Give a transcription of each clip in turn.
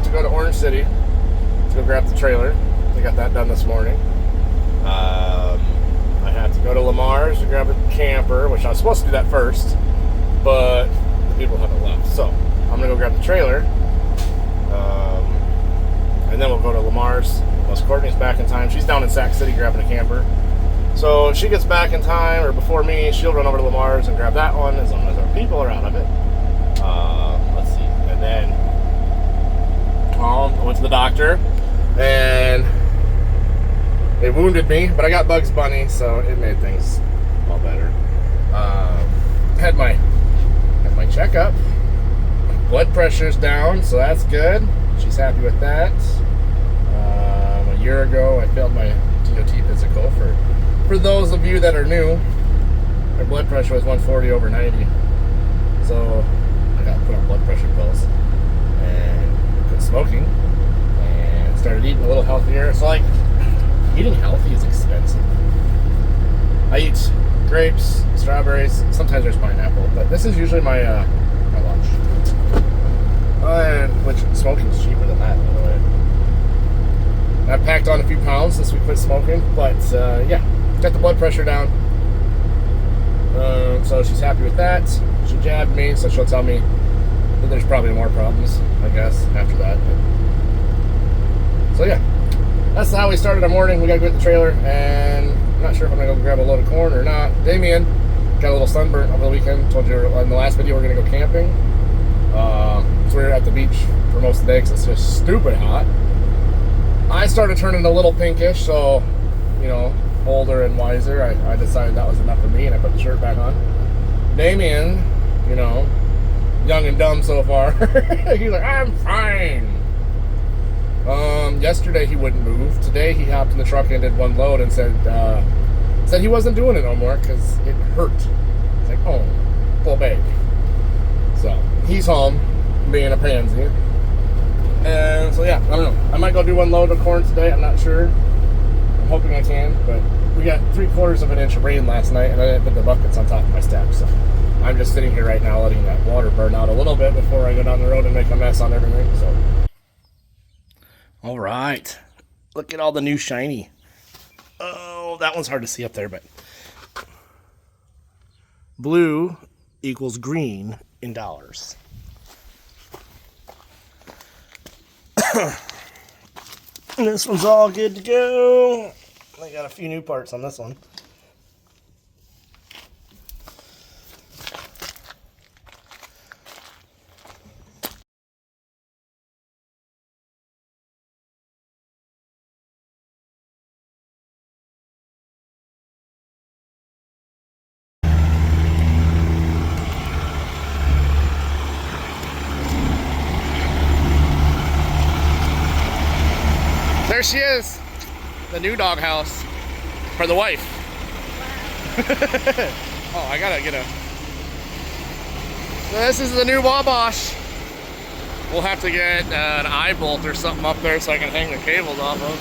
to go to Orange City to go grab the trailer. We got that done this morning. I had to go to Lamar's to grab a camper, which I was supposed to do that first, but the people haven't left. So I'm gonna go grab the trailer, and then we'll go to Lamar's. Unless Courtney's back in time. She's down in Sac City grabbing a camper. So if she gets back in time, or before me, she'll run over to Lamar's and grab that one as long as our people are out of it. Let's see. And then I went to the doctor, and they wounded me, but I got Bugs Bunny, so it made things all better. Had my checkup. Blood pressure's down, so that's good. She's happy with that. A year ago, I failed my DOT physical. For those of you that are new, my blood pressure was 140/90. So I got put on blood pressure pills and quit smoking and started eating a little healthier. It's like eating healthy is expensive. I eat grapes, strawberries, sometimes there's pineapple, but this is usually my lunch. Which smoking is cheaper than that, by the way. I've packed on a few pounds since we quit smoking, but yeah, got the blood pressure down. So she's happy with that. She jabbed me, so she'll tell me that there's probably more problems, I guess, after that. So yeah, that's how we started our morning. We gotta go get the trailer, and I'm not sure if I'm gonna go grab a load of corn or not. Damien got a little sunburn over the weekend. Told you in the last video we're gonna go camping. So we were at the beach for most of the day because it's just stupid hot. I started turning a little pinkish, so, you know, older and wiser, I decided that was enough for me, and I put the shirt back on. Damien, you know, young and dumb so far, he's like, I'm fine. Yesterday he wouldn't move. Today he hopped in the truck and did one load and said he wasn't doing it no more because it hurt. It's like, oh, poor baby. So he's home being a pansy. And so yeah, I don't know. I might go do one load of corn today. I'm not sure. I'm hoping I can, but we got 3/4 of an inch of rain last night, and I didn't put the buckets on top of my steps. So I'm just sitting here right now letting that water burn out a little bit before I go down the road and make a mess on everything. So, all right, look at all the new shiny. Oh, that one's hard to see up there, but blue equals green in dollars. And this one's all good to go. I got a few new parts on this one. There she is, the new doghouse for the wife. Oh, I gotta get a. So this is the new Wabash. We'll have to get an eye bolt or something up there so I can hang the cables off of.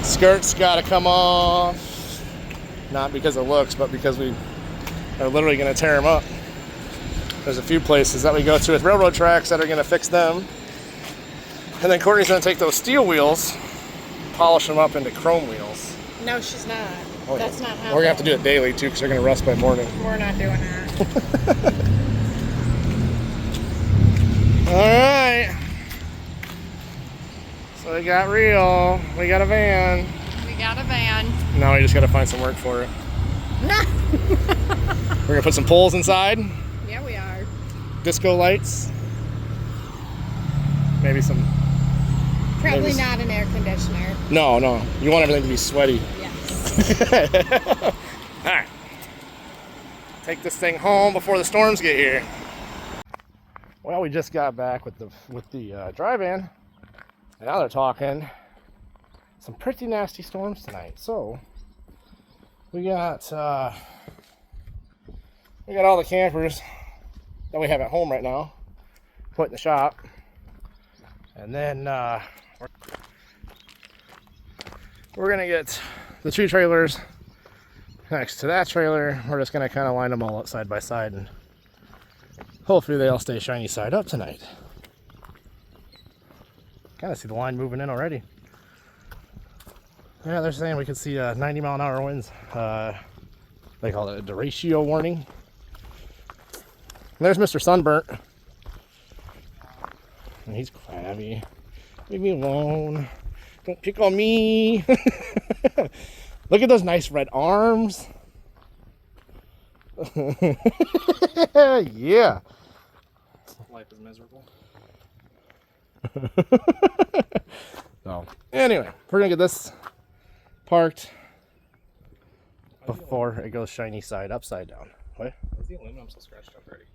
Skirt's gotta come off. Not because of looks, but because we are literally gonna tear them up. There's a few places that we go to with railroad tracks that are gonna fix them. And then Courtney's gonna take those steel wheels, polish them up into chrome wheels. No, she's not. Oh, that's not how. We're gonna have to do it daily too, because they're gonna rust by morning. We're not doing that. All right. So we got real. We got a van. We got a van. Now we just gotta find some work for it. No. We're gonna put some poles inside. Yeah, we are. Disco lights. Maybe some. Probably not an air conditioner. No, no. You want everything to be sweaty. Yes. All right. Take this thing home before the storms get here. Well, we just got back with the drive-in, and now they're talking some pretty nasty storms tonight. So we got all the campers that we have at home right now put in the shop, and then we're gonna get the two trailers next to that trailer. We're just gonna kind of line them all up side by side and Hopefully they all stay shiny side up tonight. Kind of see the line moving in already. Yeah, they're saying we could see 90-mile-an-hour winds. They call it a derecho warning. There's Mr. Sunburnt. And he's crabby. Leave me alone. Don't pick on me. Look at those nice red arms. Yeah. Life is miserable. So, anyway, we're gonna get this parked before it goes shiny side upside down. What? Is the aluminum so scratched up already?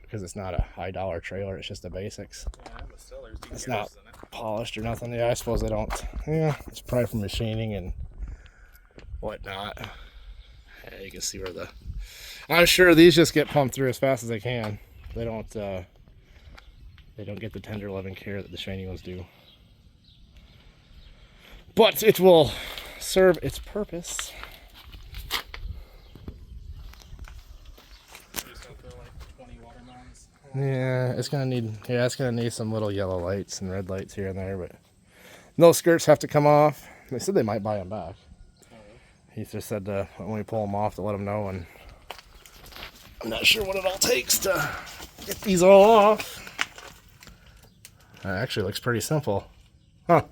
Because it's not a high-dollar trailer, it's just a basics. Yeah, but still, there's deep It's gaiters not in it. polished or nothing. Yeah, I suppose they don't. Yeah, it's probably from machining and whatnot. Yeah, you can see where the. I'm sure these just get pumped through as fast as they can. They don't. They don't get the tender loving care that the shiny ones do. But it will serve its purpose. Just go through like 20 watermelons. Yeah, it's gonna need. Yeah, it's gonna need some little yellow lights and red lights here and there, but those skirts have to come off. They said they might buy them back. He just said when we pull them off to let them know, and I'm not sure what it all takes to get these all off. That actually looks pretty simple, huh?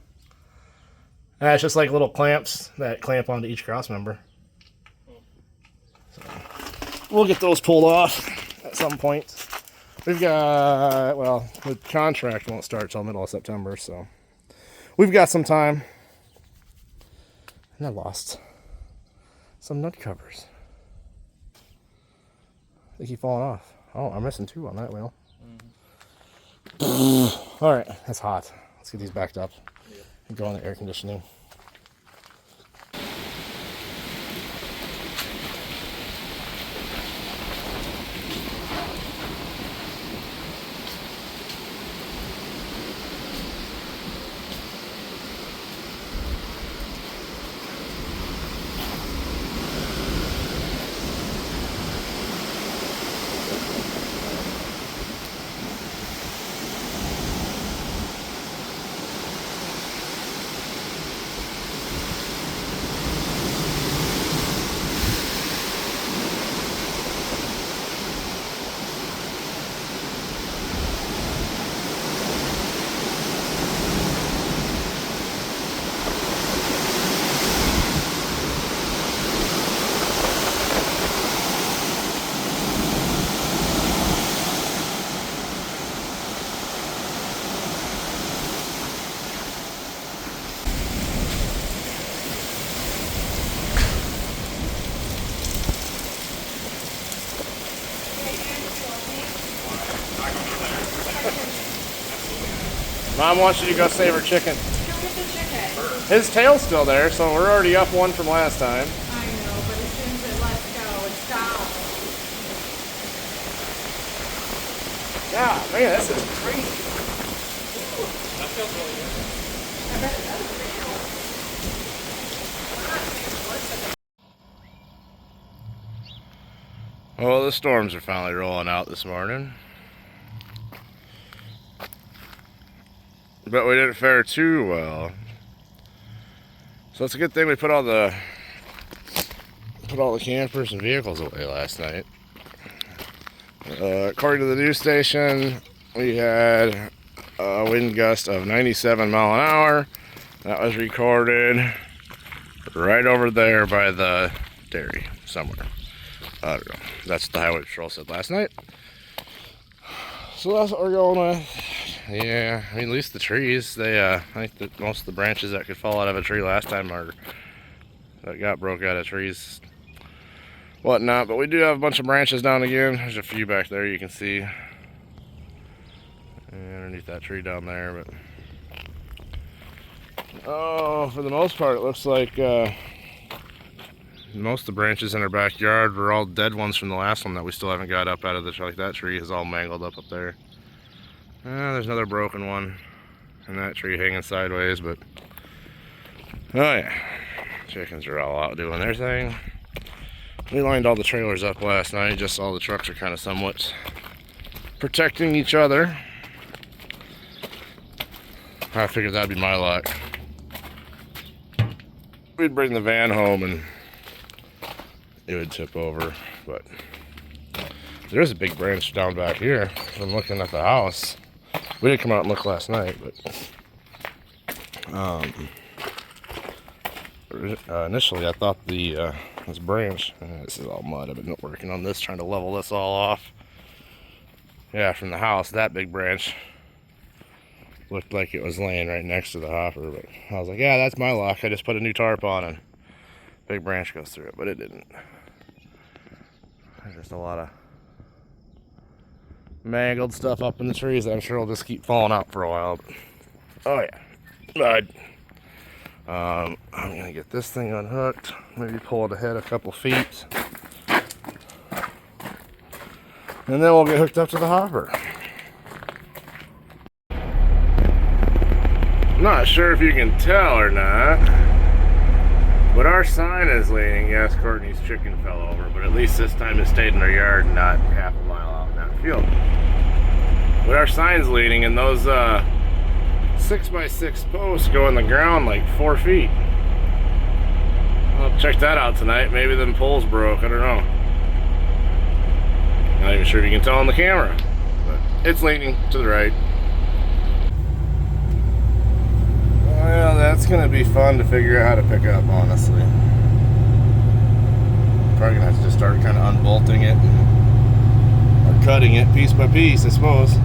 It's just like little clamps that clamp onto each cross member. So we'll get those pulled off at some point. We've got, well, the contract won't start till middle of September, so we've got some time. And I lost some nut covers. They keep falling off. Oh, I'm missing two on that wheel. All right, that's hot. Let's get these backed up and go on the air conditioning. Mom wants you to go save her chicken. Come get the chicken. His tail's still there, so we're already up one from last time. I know, but as soon as it lets go, it's down. Yeah, man, this is crazy. That feels really good. I bet it does for you. Well, the storms are finally rolling out this morning. But we didn't fare too well. So it's a good thing we put all the campers and vehicles away last night. According to the news station, we had a wind gust of 97 mile an hour. That was recorded right over there by the dairy somewhere. I don't know. That's what the highway patrol said last night. So that's what we're going with. Yeah, I mean, at least the trees, they, I think that most of the branches that could fall out of a tree last time that got broke out of trees, whatnot. But we do have a bunch of branches down again. There's a few back there you can see. Underneath that tree down there, but oh, for the most part, it looks like most of the branches in our backyard were all dead ones from the last one that we still haven't got up out of the tree. Like that tree is all mangled up there. There's another broken one, and that tree hanging sideways, but oh yeah, chickens are all out doing their thing. We lined all the trailers up last night, just all the trucks are kind of somewhat protecting each other. I figured that'd be my luck. We'd bring the van home and it would tip over, but there's a big branch down back here from looking at the house. We didn't come out and look last night, but initially I thought this branch, this is all mud, I've been working on this, trying to level this all off. Yeah, from the house, that big branch looked like it was laying right next to the hopper, but I was like, yeah, that's my luck. I just put a new tarp on and big branch goes through it, but it didn't. There's just a lot of mangled stuff up in the trees that I'm sure will just keep falling out for a while. But, oh yeah, mud. I'm gonna get this thing unhooked, maybe pull it ahead a couple feet, and then we'll get hooked up to the hopper. I'm not sure if you can tell or not, but our sign is leaning. Yes, Courtney's chicken fell over, but at least this time it stayed in our yard and not half a mile out in that field. But our sign's leaning, and those 6x6 posts go in the ground like 4 feet. I'll check that out tonight. Maybe them poles broke. I don't know. Not even sure if you can tell on the camera, but it's leaning to the right. Well, that's gonna be fun to figure out how to pick up, honestly. Probably gonna have to just start kind of unbolting it or cutting it piece by piece, I suppose.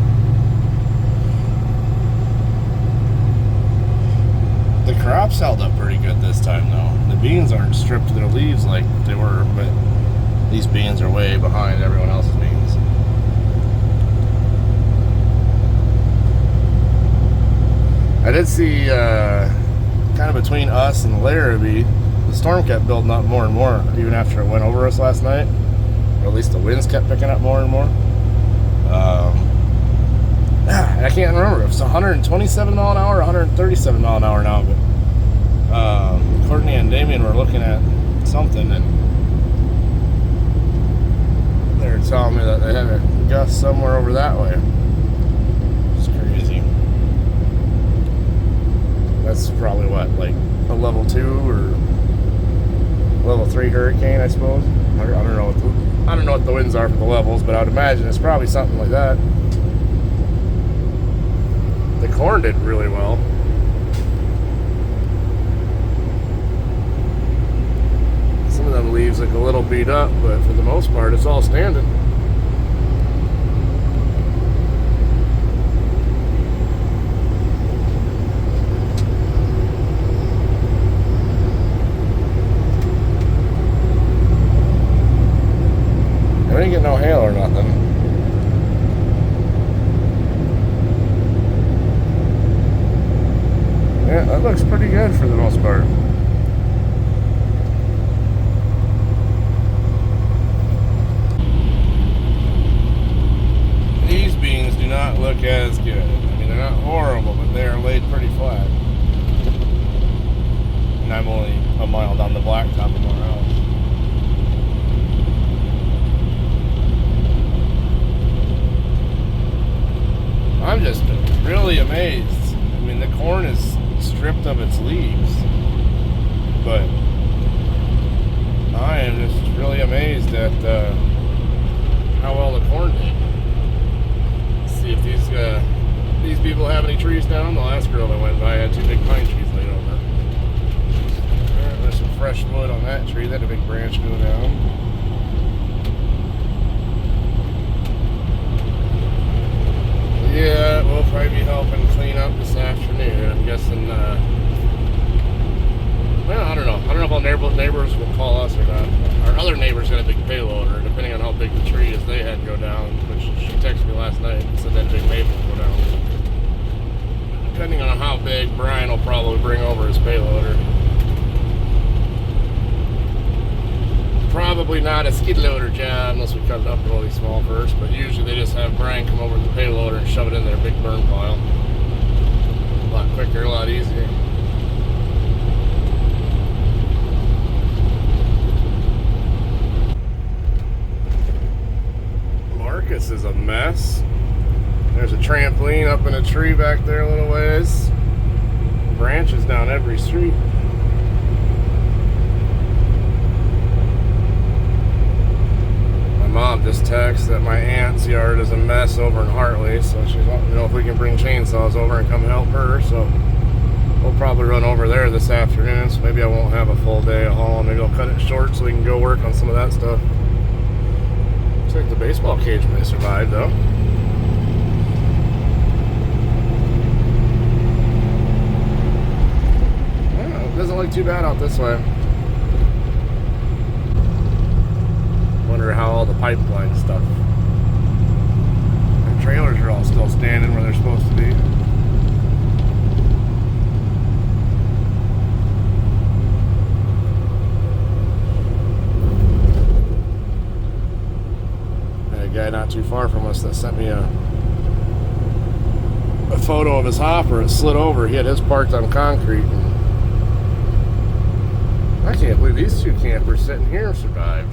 The crops held up pretty good this time, though. The beans aren't stripped to their leaves like they were, but these beans are way behind everyone else's beans. I did see, kind of between us and Larrabee, the storm kept building up more and more, even after it went over us last night. Or at least the winds kept picking up more and more. I can't remember if it's 127 mile an hour or 137 mile an hour now, but Courtney and Damien were looking at something, and they were telling me that they had a gust somewhere over that way. It's crazy. That's probably what, like a level 2 or level 3 hurricane, I suppose. I don't know what the winds are for the levels, but I would imagine it's probably something like that. The corn did really well. Some of them leaves look a little beat up, but for the most part, it's all standing. We didn't get no hail or nothing. Yeah, that looks pretty good for the most part. These beans do not look as good. I mean, they're not horrible, but they are laid pretty flat. And I'm only a mile down the blacktop from our house. I'm just really amazed. I mean, the corn is stripped of its leaves, but I am just really amazed at how well the corn did. Let's see if these people have any trees down. The last girl that went by had 2 big pine trees laid over. There's some fresh wood on that tree. That had a big branch go down. Yeah, we'll probably be helping clean up this afternoon. I'm guessing, well, I don't know. I don't know if all neighbors will call us or not. Our other neighbors got a big payloader, depending on how big the tree is they had go down, which she texted me last night and said that big maple will go down. Depending on how big, Brian will probably bring over his payloader. Probably not a skid loader job unless we cut it up really small first, but usually they just have Brian come over with the payloader and shove it in their big burn pile. A lot quicker, a lot easier. Marcus is a mess. trampoline up in a tree back there a little ways. Branches down every street. My mom just texted that my aunt's yard is a mess over in Hartley, so she's wanting to know if we can bring chainsaws over and come help her. So we'll probably run over there this afternoon, so maybe I won't have a full day of hauling. Maybe I'll cut it short so we can go work on some of that stuff. Looks like the baseball cage may survive though. Doesn't look too bad out this way. Wonder how all the pipeline stuff. The trailers are all still standing where they're supposed to be. Had a guy not too far from us that sent me a photo of his hopper. It slid over. He had his parked on concrete. I can't believe these two campers sitting here survived.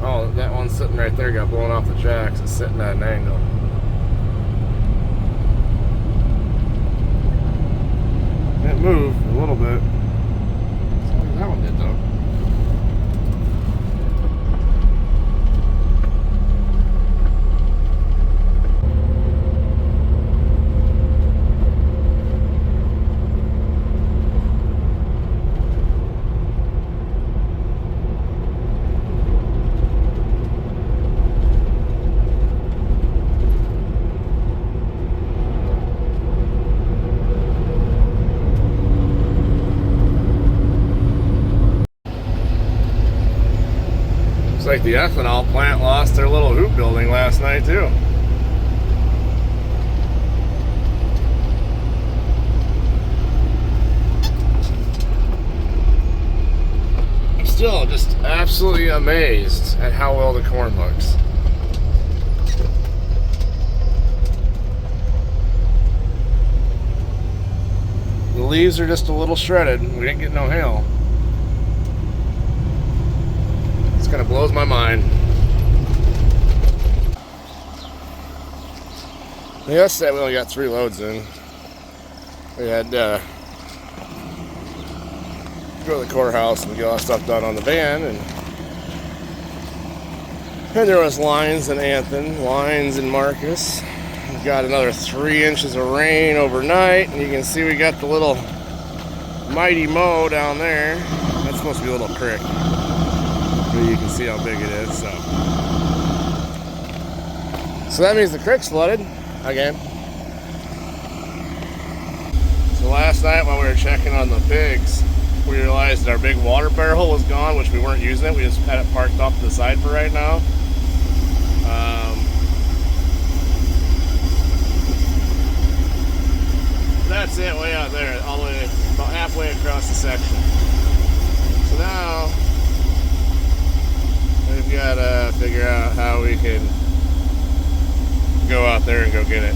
Oh, that one sitting right there got blown off the jacks. It's sitting at an angle. It moved a little bit. That one did though. Looks like the ethanol plant lost their little hoop building last night too. I'm still just absolutely amazed at how well the corn looks. The leaves are just a little shredded. We didn't get no hail. It kind of blows my mind. Yesterday we only got 3 loads in. We had go to the courthouse and get all that stuff done on the van, and there was lines in Anthony, lines in Marcus. We got another 3 inches of rain overnight, and you can see we got the little mighty mow down there. That's supposed to be a little creek. You can see how big it is, so that means the creek's flooded again. So last night when we were checking on the pigs, we realized that our big water barrel was gone, which we weren't using it. We just had it parked off to the side for right now. That's it, way out there, all the way about halfway across the section. So now we've got to figure out how we can go out there and go get it.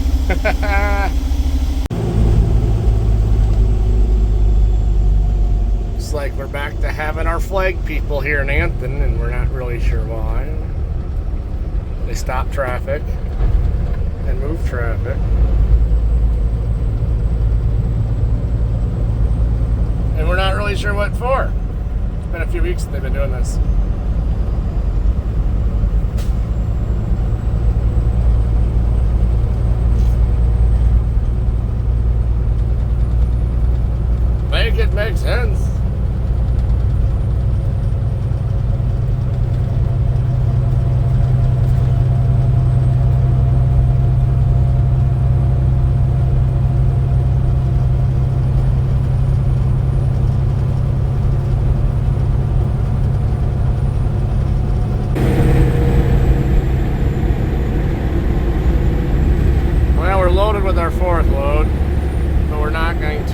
Looks like we're back to having our flag people here in Anthony, and we're not really sure why. They stop traffic and move traffic. And we're not really sure what for. It's been a few weeks that they've been doing this. Make it make sense. Well, we're loaded with our 4th load, but we're not going to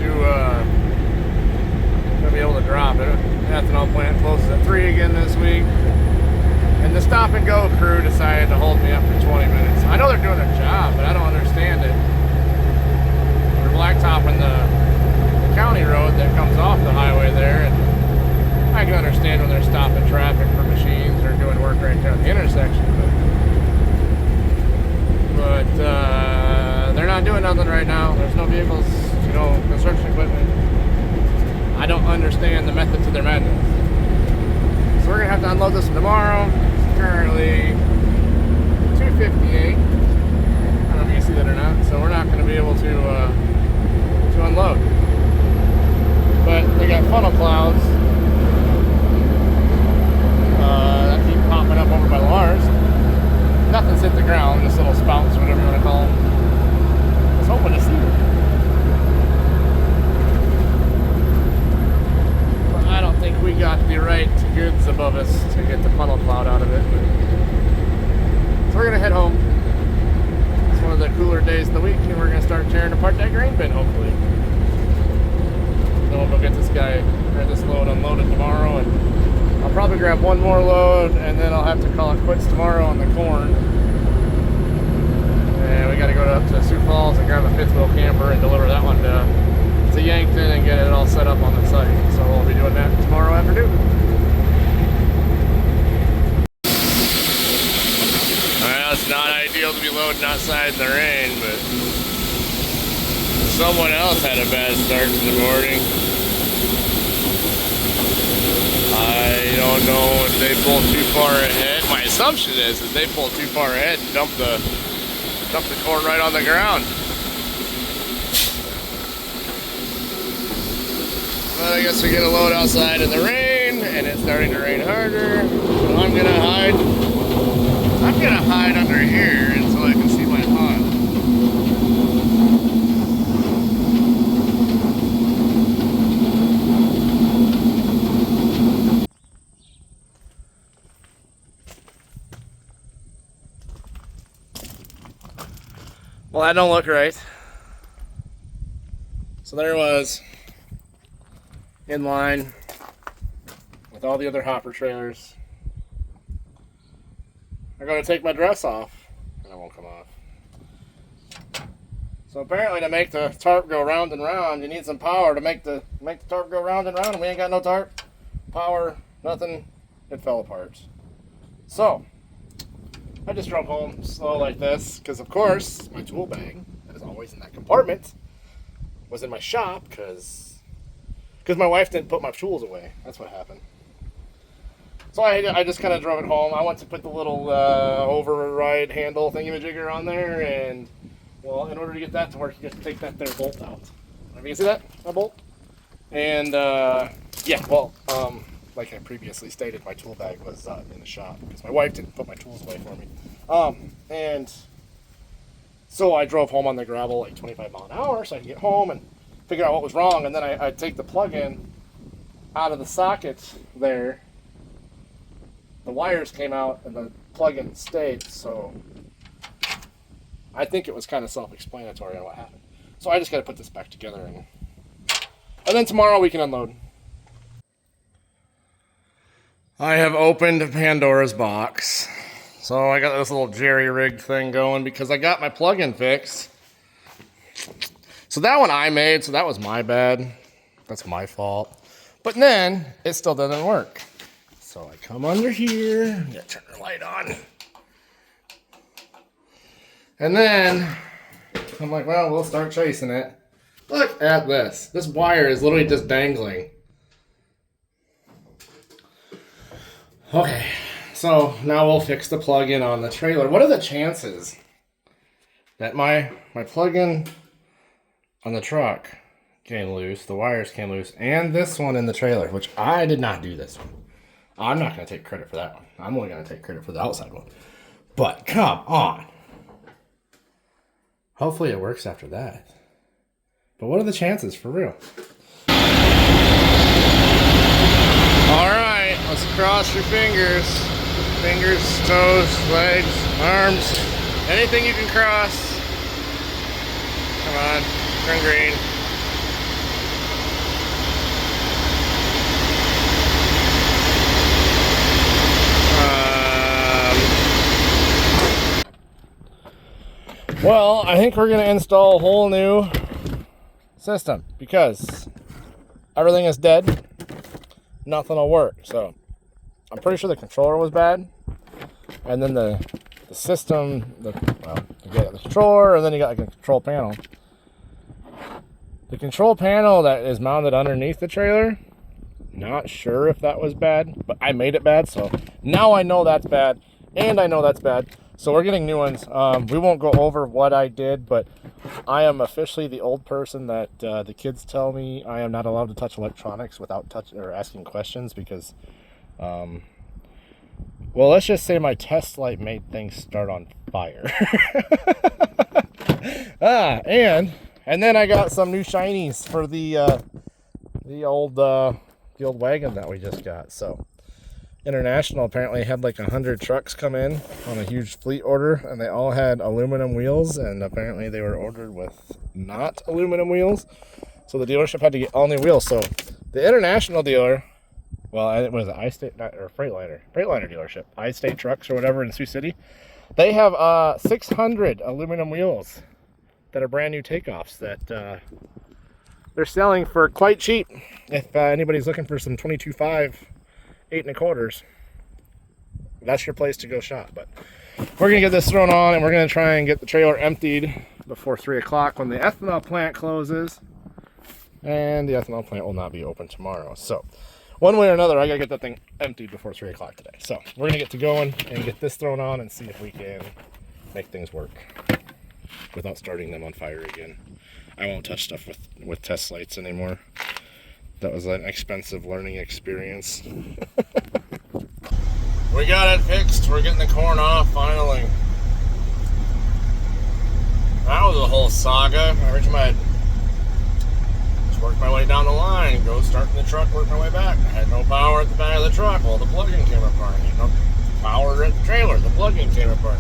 be able to drop it. Ethanol plant closes at 3 again this week, and the stop and go crew decided to hold me up for 20 minutes. I know they're doing their job, but I don't understand it. We're blacktopping the county road that comes off the highway there, and I can understand when they're stopping traffic for machines or doing work right there at the intersection, but not doing nothing right now. There's no vehicles, you know, construction equipment. I don't understand the method to their madness. So we're gonna have to unload this tomorrow. It's currently 2:58. I don't know if you can see that or not. So we're not gonna be able to unload. But they got funnel clouds that keep popping up over by Lars. Nothing's hit the ground, just little spouts or whatever you want to call them. I was hoping to see them. But I don't think we got the right goods above us to get the funnel cloud out of it. So we're going to head home. It's one of the cooler days of the week, and we're going to start tearing apart that grain bin, hopefully. Then we'll go get this guy, or this load unloaded tomorrow, and I'll probably grab one more load, and then I'll have to call it quits tomorrow on the corn. And we got to go up to Sioux Falls and grab a fifth wheel camper and deliver that one to Yankton and get it all set up on the site. So we'll be doing that tomorrow afternoon. Well, it's not ideal to be loading outside in the rain, but someone else had a bad start to the morning. I don't know if they pulled too far ahead. My assumption is that they pulled too far ahead and dumped the corn right on the ground. But I guess we're gonna load outside in the rain, and it's starting to rain harder. So I'm gonna hide under here until I can see my pond. Well, that don't look right. So there it was, in line with all the other hopper trailers. I'm going to take my dress off, and it won't come off. So apparently to make the tarp go round and round, you need some power to make the tarp go round and round, and we ain't got no tarp, power, nothing. It fell apart. So I just drove home slow like this, because of course my tool bag that is always in that compartment was in my shop, because my wife didn't put my tools away. That's what happened. So I just kind of drove it home. I went to put the little override handle thingamajigger on there, and well, in order to get that to work, you have to take that there bolt out. You can see that bolt? And yeah, well, like I previously stated, my tool bag was in the shop because my wife didn't put my tools away for me. And so I drove home on the gravel like 25 miles an hour so I could get home and figure out what was wrong. And then I'd take the plug-in out of the socket there. The wires came out and the plug-in stayed, so I think it was kind of self-explanatory on what happened. So I just got to put this back together, and then tomorrow we can unload. I have opened Pandora's box. So I got this little jerry-rigged thing going because I got my plug-in fixed. So that one I made, so that was my bad. That's my fault. But then it still doesn't work. So I come under here, gotta turn the light on. And then I'm like, well, we'll start chasing it. Look at this. This wire is literally just dangling. Okay, so now we'll fix the plug-in on the trailer. What are the chances that my plug-in on the truck came loose, the wires came loose, and this one in the trailer, which I did not do this one. I'm not going to take credit for that one. I'm only going to take credit for the outside one. But come on. Hopefully it works after that. But what are the chances, for real? All right, let's cross your fingers. Fingers, toes, legs, arms, anything you can cross. Come on, turn green. Well, I think we're going to install a whole new system because everything is dead. Nothing will work. So I'm pretty sure the controller was bad. And then the system, you got the controller, and then you got like a control panel. The control panel that is mounted underneath the trailer, not sure if that was bad, but I made it bad, so now I know that's bad, and I know that's bad. So we're getting new ones. We won't go over what I did, but I am officially the old person that the kids tell me I am not allowed to touch electronics without touching or asking questions because, well, let's just say my test light made things start on fire. And then I got some new shinies for the old wagon that we just got. So International apparently had like 100 trucks come in on a huge fleet order, and they all had aluminum wheels, and apparently they were ordered with not aluminum wheels, so the dealership had to get all new wheels. So the International dealer, well, it was I-State or Freightliner dealership, I-State Trucks or whatever in Sioux City, they have 600 aluminum wheels that are brand new takeoffs that they're selling for quite cheap. If anybody's looking for some 22.5 8 1/4, that's your place to go shop. But we're gonna get this thrown on, and we're gonna try and get the trailer emptied before 3 o'clock when the ethanol plant closes, and the ethanol plant will not be open tomorrow. So one way or another, I gotta get that thing emptied before 3 o'clock today. So we're gonna get to going and get this thrown on and see if we can make things work without starting them on fire again. I won't touch stuff with test lights anymore. That was an expensive learning experience. We got it fixed. We're getting the corn off finally. That was a whole saga. Every time I just worked my way down the line, go start the truck, work my way back. I had no power at the back of the truck. Well, the plug-in came apart. I had no power at the trailer. The plug-in came apart.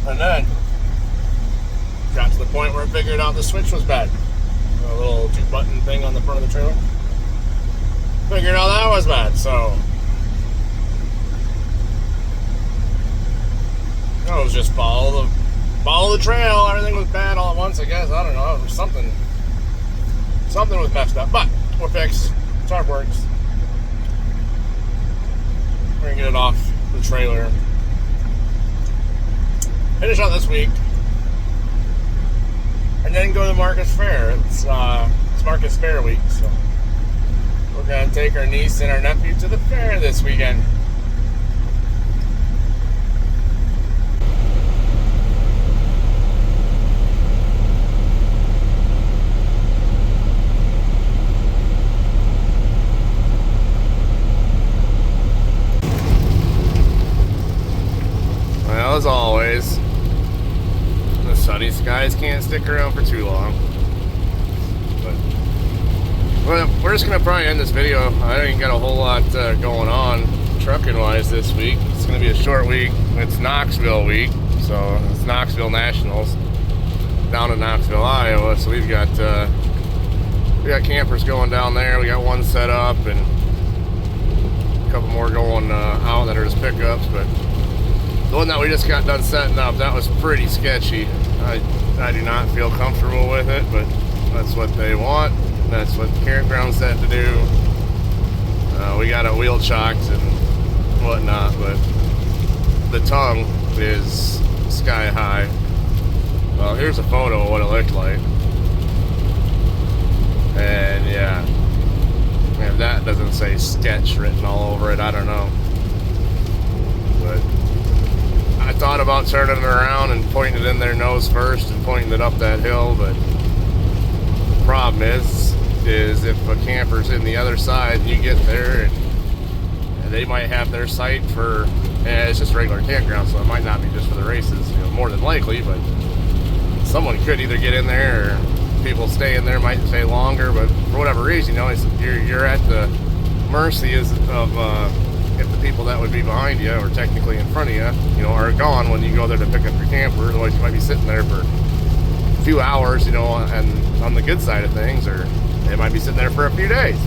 And then got to the point where I figured out the switch was bad. A little 2-button thing on the front of the trailer. Figured out that was bad, so it was just follow the trail. Everything was bad all at once, I guess. I don't know. It was something was messed up, but we're fixed. Truck works. We're gonna get it off the trailer. Finish out this week. And then go to the Marcus Fair. It's Marcus Fair week, so we're gonna take our niece and our nephew to the fair this weekend. Well, as always, sunny skies can't stick around for too long. But well, we're just gonna probably end this video. I ain't got a whole lot going on trucking wise this week. It's gonna be a short week. It's Knoxville week, so it's Knoxville Nationals down in Knoxville, Iowa. So we got campers going down there. We got one set up and a couple more going out that are just pickups, but the one that we just got done setting up, that was pretty sketchy. I do not feel comfortable with it, but that's what they want. That's what the campground's set to do. We got it wheel chocked and whatnot, but the tongue is sky high. Well, here's a photo of what it looked like. And yeah, if that doesn't say sketch written all over it, I don't know. But I thought about turning it around and pointing it in their nose first and pointing it up that hill, but the problem is if a camper's in the other side and you get there and they might have their sight for, it's just a regular campground, so it might not be just for the races, more than likely, but someone could either get in there or people stay in there might stay longer, but for whatever reason, you're at the mercy of if the people that would be behind you or technically in front of you, are gone when you go there to pick up your camper. Otherwise, you might be sitting there for a few hours, and on the good side of things, or they might be sitting there for a few days.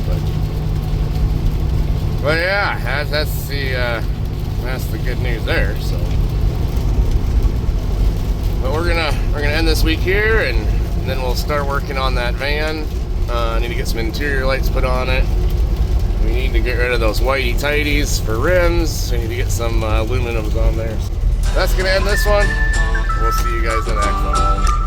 But yeah, that's the good news there. So, but we're gonna end this week here, and then we'll start working on that van. I need to get some interior lights put on it. We We need to get rid of those whitey tighties for rims. We need to get some aluminums on there. That's gonna end this one. We'll see you guys in the next one.